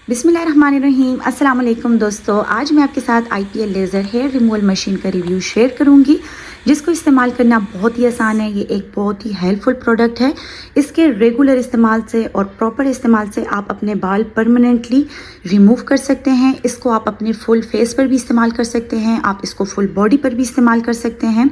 बिस्मिल्लाहिर्रहमानिर्रहीम। अस्सलाम वालेकुम दोस्तों, आज मैं आपके साथ IPL laser hair removal machine का रिव्यू शेयर करूंगी, जिसको इस्तेमाल करना बहुत ही आसान है। ये एक बहुत ही हेल्पफुल प्रोडक्ट है। इसके रेगुलर इस्तेमाल से और प्रॉपर इस्तेमाल से आप अपने बाल परमानेंटली रिमूव कर सकते हैं। इसको आप अपने फुल फेस पर भी इस्तेमाल कर सकते हैं, आप इसको फुल बॉडी पर भी इस्तेमाल कर सकते हैं।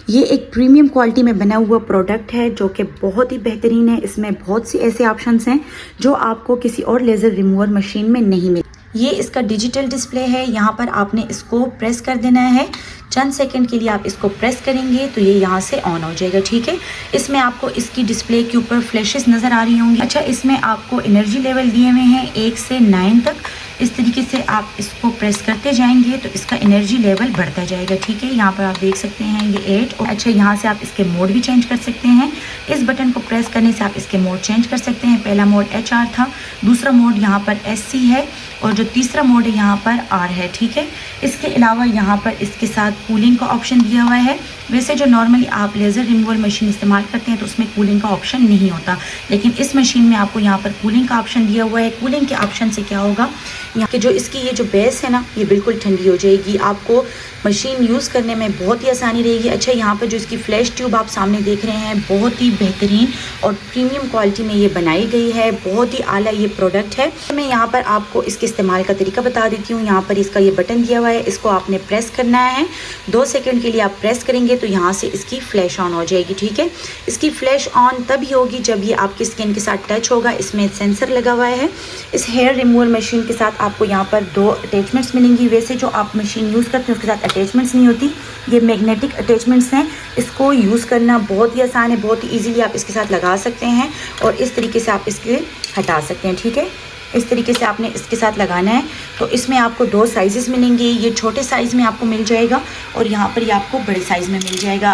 ये एक प्रीमियम क्वालिटी में बना हुआ प्रोडक्ट है जो कि बहुत ही बेहतरीन है। इसमें बहुत सी ऐसे ऑप्शंस हैं जो आपको किसी और लेज़र रिमूवर मशीन में नहीं मिले। ये इसका डिजिटल डिस्प्ले है। यहाँ पर आपने इसको प्रेस कर देना है। चंद सेकंड के लिए आप इसको प्रेस करेंगे तो ये यहाँ से ऑन हो जाएगा। ठीक है, इसमें आपको इसकी डिस्प्ले के ऊपर फ्लैशेस नज़र आ रही होंगी। अच्छा, इसमें आपको एनर्जी लेवल दिए हुए हैं 1 से 9 तक। इस तरीके से आप इसको प्रेस करते जाएंगे तो इसका एनर्जी लेवल बढ़ता जाएगा। ठीक है, यहाँ पर आप देख सकते हैं ये 8। अच्छा, यहाँ से आप इसके मोड भी चेंज कर सकते हैं। इस बटन को प्रेस करने से आप इसके मोड चेंज कर सकते हैं। पहला मोड HR था, दूसरा मोड यहाँ पर SC है और जो तीसरा मोड है यहाँ पर R है। ठीक है, इसके अलावा यहाँ पर इसके साथ कूलिंग का ऑप्शन दिया हुआ है। वैसे जो नॉर्मली आप लेज़र रिमूवल मशीन इस्तेमाल करते हैं तो उसमें कूलिंग का ऑप्शन नहीं होता, लेकिन इस मशीन में आपको यहाँ पर कूलिंग का ऑप्शन दिया हुआ है। कूलिंग के ऑप्शन से क्या होगा, यहाँ के जो इसकी ये जो बेस है ना, ये बिल्कुल ठंडी हो जाएगी। आपको मशीन यूज़ करने में बहुत ही आसानी रहेगी। अच्छा, यहाँ पर जो इसकी फ्लैश ट्यूब आप सामने देख रहे हैं, बहुत ही बेहतरीन और प्रीमियम क्वालिटी में ये बनाई गई है। बहुत ही आला ये प्रोडक्ट है। मैं यहाँ पर आपको इसके इस्तेमाल का तरीका बता देती हूँ। यहाँ पर इसका ये बटन दिया हुआ है, इसको आपने प्रेस करना है। 2 सेकंड के लिए आप प्रेस करेंगे तो यहाँ से इसकी फ्लैश ऑन हो जाएगी। ठीक है, इसकी फ्लैश ऑन तभी होगी जब ये आपकी स्किन के साथ टच होगा। इसमें सेंसर लगा हुआ है। इस हेयर रिमूवल मशीन के साथ आपको यहाँ पर 2 अटैचमेंट्स मिलेंगी। वैसे जो आप मशीन यूज़ करते हैं उसके साथ अटैचमेंट्स नहीं होती, ये मैग्नेटिक अटैचमेंट्स हैं। इसको यूज़ करना बहुत ही आसान है, बहुत ही ईजीली आप इसके साथ लगा सकते हैं और इस तरीके से आप इसके हटा सकते हैं। ठीक है, इस तरीके से आपने इसके साथ लगाना है। तो इसमें आपको 2 साइज़ेस मिलेंगे। ये छोटे साइज़ में आपको मिल जाएगा और यहाँ पर ये आपको बड़े साइज़ में मिल जाएगा।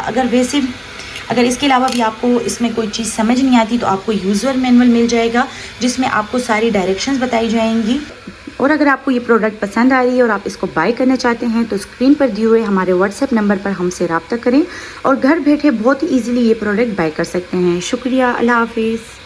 अगर इसके अलावा भी आपको इसमें कोई चीज़ समझ नहीं आती तो आपको यूज़र मैनुअल मिल जाएगा, जिसमें आपको सारी डायरेक्शंस बताई जाएंगी। और अगर आपको ये प्रोडक्ट पसंद आ रही है और आप इसको बाय करना चाहते हैं तो स्क्रीन पर दिए हुए हमारे WhatsApp नंबर पर हमसे रब्ता करें और घर बैठे बहुत ही ईजिली ये प्रोडक्ट बाय कर सकते हैं। शुक्रिया, अल्लाह हाफिज़।